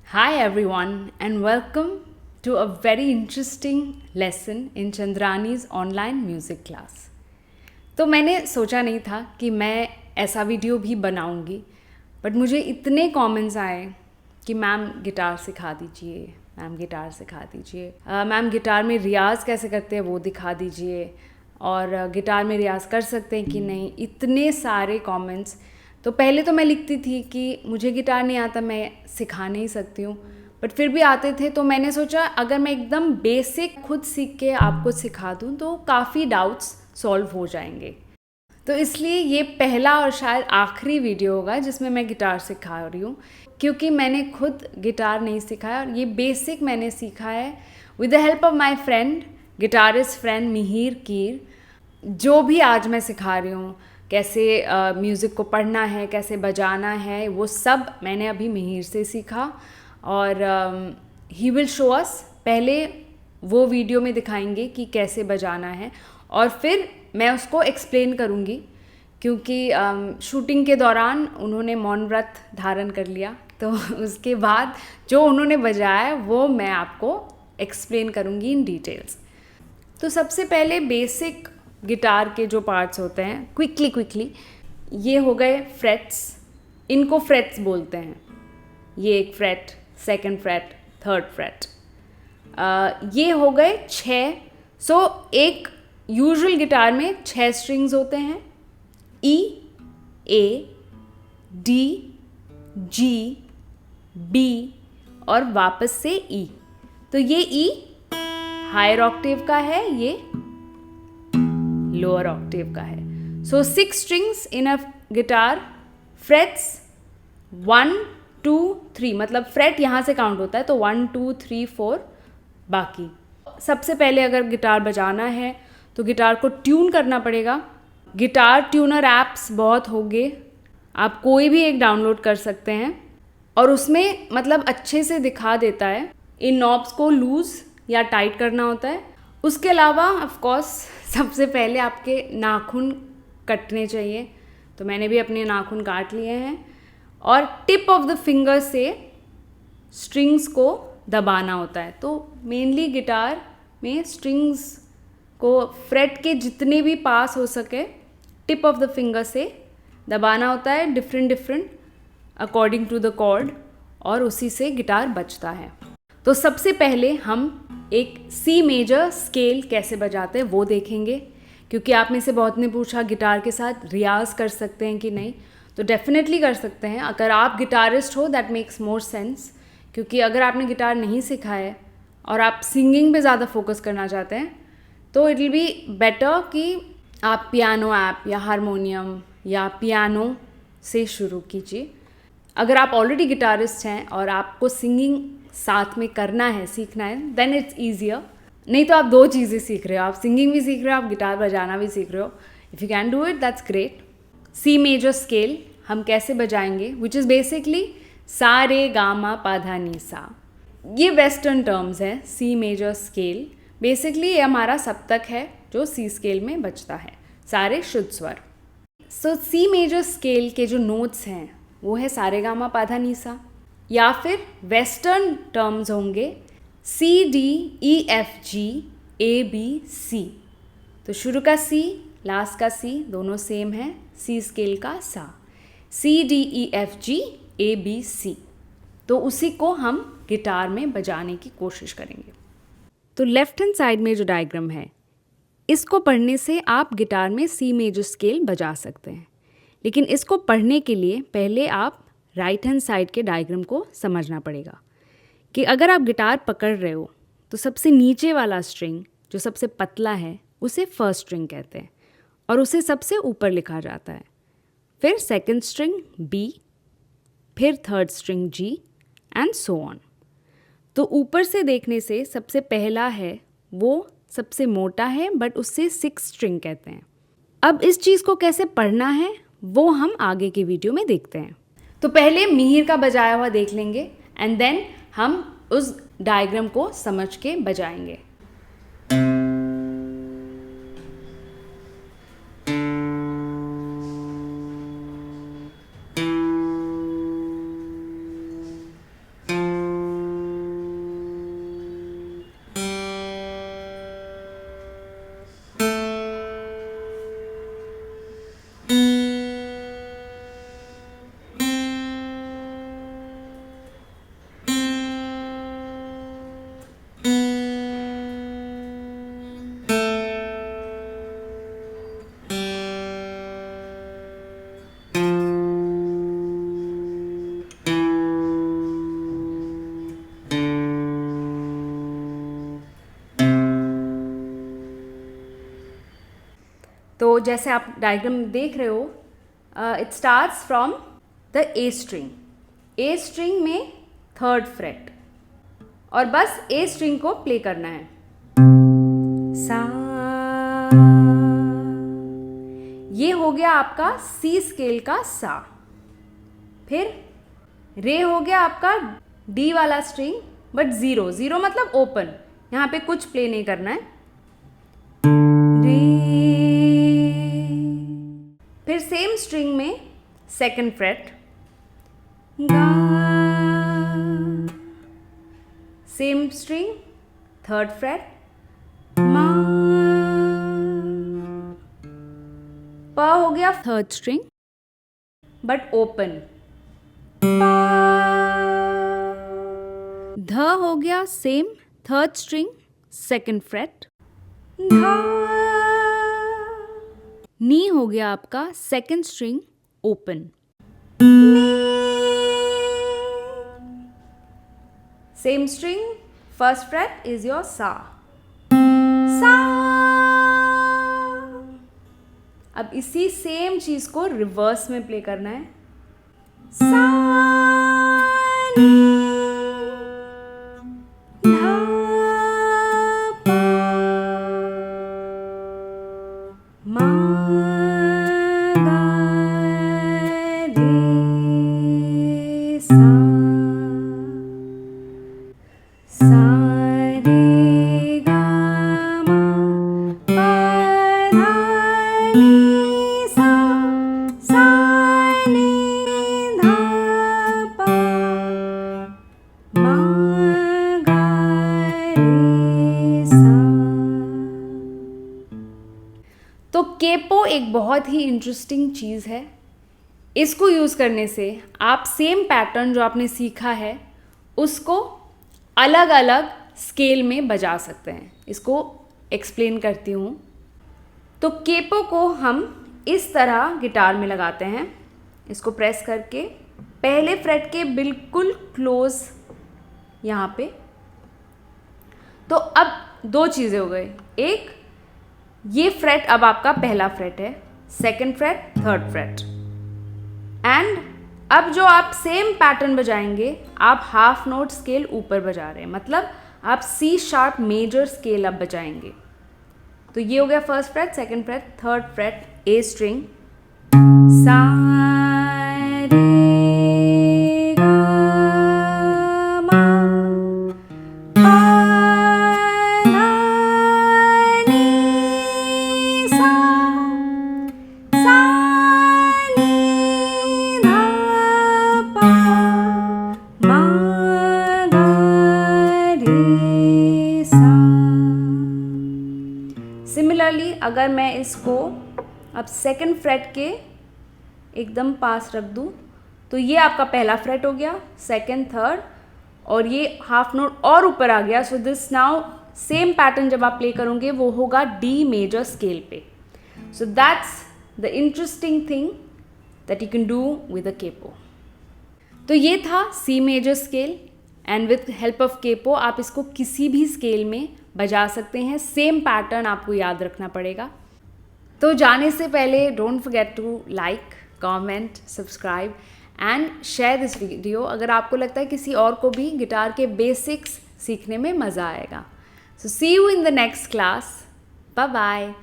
Hi everyone and welcome to a very interesting lesson in Chandrani's online music class. तो मैंने सोचा नहीं था कि मैं ऐसा वीडियो भी बनाऊंगी, बट मुझे इतने कमेंट्स आए कि मैम गिटार सिखा दीजिए, मैम गिटार सिखा दीजिए, मैम गिटार में रियाज़ कैसे करते हैं वो दिखा दीजिए, और गिटार में रियाज़ कर सकते हैं कि नहीं. इतने सारे कमेंट्स. तो पहले तो मैं लिखती थी कि मुझे गिटार नहीं आता, मैं सिखा नहीं सकती हूँ, बट फिर भी आते थे. तो मैंने सोचा अगर मैं एकदम बेसिक खुद सीख के आपको सिखा दूँ तो काफ़ी डाउट्स सॉल्व हो जाएंगे. तो इसलिए ये पहला और शायद आखिरी वीडियो होगा जिसमें मैं गिटार सिखा रही हूँ, क्योंकि मैंने खुद गिटार नहीं सीखा है और ये बेसिक मैंने सीखा है with the help of my friend, guitarist friend Mihir Keer. जो भी आज मैं सिखा रही हूँ, कैसे म्यूज़िक को पढ़ना है, कैसे बजाना है, वो सब मैंने अभी मिहिर से सीखा. और ही विल शो अस. पहले वो वीडियो में दिखाएंगे कि कैसे बजाना है और फिर मैं उसको एक्सप्लेन करूँगी, क्योंकि शूटिंग के दौरान उन्होंने मौन व्रत धारण कर लिया. तो उसके बाद जो उन्होंने बजाया वो मैं आपको एक्सप्लेन करूँगी इन डिटेल्स. तो सबसे पहले बेसिक गिटार के जो पार्ट्स होते हैं, क्विकली ये हो गए फ्रेट्स. इनको फ्रेट्स बोलते हैं. ये एक freight, second freight, third freight. ये हो गए 6. सो एक यूजुअल गिटार में 6 स्ट्रिंग्स होते हैं: ई, ए, डी, जी, बी और वापस से ई. तो ये ई हायर ऑक्टेव का है, ये लोअर ऑक्टेव का है. So 6 strings in a guitar. Frets 1 2 3, मतलब फ्रेट यहाँ से काउंट होता है, तो 1 2 3 4 बाकी. सबसे पहले अगर गिटार बजाना है तो गिटार को ट्यून करना पड़ेगा. गिटार ट्यूनर ऐप्स बहुत होंगे, आप कोई भी एक डाउनलोड कर सकते हैं और उसमें मतलब अच्छे से दिखा देता है. इन नॉब्स को लूज़ या टाइट करना होता है. उसके अलावा ऑफ कोर्स सबसे पहले आपके नाखून कटने चाहिए. तो मैंने भी अपने नाखून काट लिए हैं और टिप ऑफ द फिंगर से स्ट्रिंग्स को दबाना होता है. तो मेनली गिटार में स्ट्रिंग्स को फ्रेट के जितने भी पास हो सके टिप ऑफ द फिंगर से दबाना होता है, different according to the chord, और उसी से गिटार बजता है. तो सबसे पहले हम एक सी मेजर स्केल कैसे बजाते हैं वो देखेंगे, क्योंकि आप में से बहुत ने पूछा गिटार के साथ रियाज़ कर सकते हैं कि नहीं. तो डेफिनेटली कर सकते हैं. अगर आप गिटारिस्ट हो दैट मेक्स मोर सेंस, क्योंकि अगर आपने गिटार नहीं सीखा है और आप सिंगिंग पे ज़्यादा फोकस करना चाहते हैं तो इट विल बी बेटर कि आप पियानो ऐप या हारमोनियम या पियानो से शुरू कीजिए. अगर आप ऑलरेडी गिटारिस्ट हैं और आपको सिंगिंग साथ में करना है, सीखना है, देन इट्स ईजियर. नहीं तो आप 2 चीज़ें सीख रहे हो, आप सिंगिंग भी सीख रहे हो, आप गिटार बजाना भी सीख रहे हो. If you can do it that's great. C major scale हम कैसे बजाएंगे, विच इज़ बेसिकली सा रे गा मा पा धा नी सा. ये वेस्टर्न टर्म्स है. सी मेजर स्केल बेसिकली ये हमारा सप्तक है जो सी स्केल में बजता है, सारे शुद्ध स्वर. सो सी मेजर स्केल के जो नोट्स हैं वो है सा रे गा मा पा धा नी सा, या फिर वेस्टर्न टर्म्स होंगे C D E F G A B C. तो शुरू का सी, लास्ट का सी दोनों सेम है. सी स्केल का सा, C D E F G A B C. तो उसी को हम गिटार में बजाने की कोशिश करेंगे. तो लेफ्ट हैंड साइड में जो डायग्राम है, इसको पढ़ने से आप गिटार में सी मेजर स्केल बजा सकते हैं. लेकिन इसको पढ़ने के लिए पहले आप राइट हैंड साइड के डायग्राम को समझना पड़ेगा कि अगर आप गिटार पकड़ रहे हो तो सबसे नीचे वाला स्ट्रिंग जो सबसे पतला है उसे फर्स्ट स्ट्रिंग कहते हैं और उसे सबसे ऊपर लिखा जाता है. फिर सेकंड स्ट्रिंग बी, फिर third string G and so on. तो ऊपर से देखने से सबसे पहला है वो सबसे मोटा है, बट उससे 6 स्ट्रिंग कहते हैं. अब इस चीज़ को कैसे पढ़ना है वो हम आगे के वीडियो में देखते हैं. तो पहले मिहिर का बजाया हुआ देख लेंगे एंड देन हम उस डायग्राम को समझ के बजाएंगे. जैसे आप डायग्राम देख रहे हो, it starts from the a string. A string में थर्ड फ्रेट, और बस ए स्ट्रिंग को प्ले करना है. सा, ये हो गया आपका सी स्केल का सा. फिर रे हो गया आपका डी वाला स्ट्रिंग, बट जीरो. जीरो मतलब ओपन, यहाँ पे कुछ प्ले नहीं करना है. रे, फिर सेम स्ट्रिंग में सेकंड फ्रेट, गा, सेम स्ट्रिंग थर्ड फ्रेट, मा, प हो गया थर्ड स्ट्रिंग बट ओपन, ध हो गया same third string second freight, धा, नी हो गया आपका second string open, same string first freight is your सा. सा. अब इसी सेम चीज को रिवर्स में प्ले करना है. सा, नी, धा, पा, मा, गा, रे, सा, सा, रे, गा, मा, पा, धा, नी, सा, सा, नी, धा, पा, मा, गा, रे, सा. तो केपो एक बहुत ही इंटरेस्टिंग चीज़ है. इसको यूज़ करने से आप सेम पैटर्न जो आपने सीखा है उसको अलग अलग स्केल में बजा सकते हैं. इसको एक्सप्लेन करती हूँ. तो केपो को हम इस तरह गिटार में लगाते हैं. इसको प्रेस करके पहले फ्रेट के बिल्कुल क्लोज यहाँ पे. तो अब दो चीज़ें हो गई. एक, ये फ्रेट अब आपका पहला फ्रेट है, second freight third freight. And अब जो आप सेम पैटर्न बजाएंगे, आप हाफ नोट स्केल ऊपर बजा रहे हैं, मतलब आप सी शार्प मेजर स्केल अब बजाएंगे. तो ये हो गया first freight, second freight, third freight, a string, सा, रे, गा, मा, पा, धा, नी, सा, सा, नी, धा, पा, मा, गा, रे, सा. सिमिलरली अगर मैं इसको अब सेकंड फ्रेट के एकदम पास रख दूं, तो ये आपका पहला फ्रेट हो गया, सेकंड, थर्ड, और ये हाफ नोट और ऊपर आ गया. So this now same pattern जब आप प्ले करोगे वो होगा डी मेजर स्केल पे. So that's the interesting thing that you can do with a capo. तो ये था C major scale, and with help of capo आप इसको किसी भी स्केल में बजा सकते हैं. सेम पैटर्न आपको याद रखना पड़ेगा. तो जाने से पहले don't forget to like, comment, subscribe and share this video अगर आपको लगता है किसी और को भी गिटार के बेसिक्स सीखने में मज़ा आएगा. So see you in the next class. Bye bye.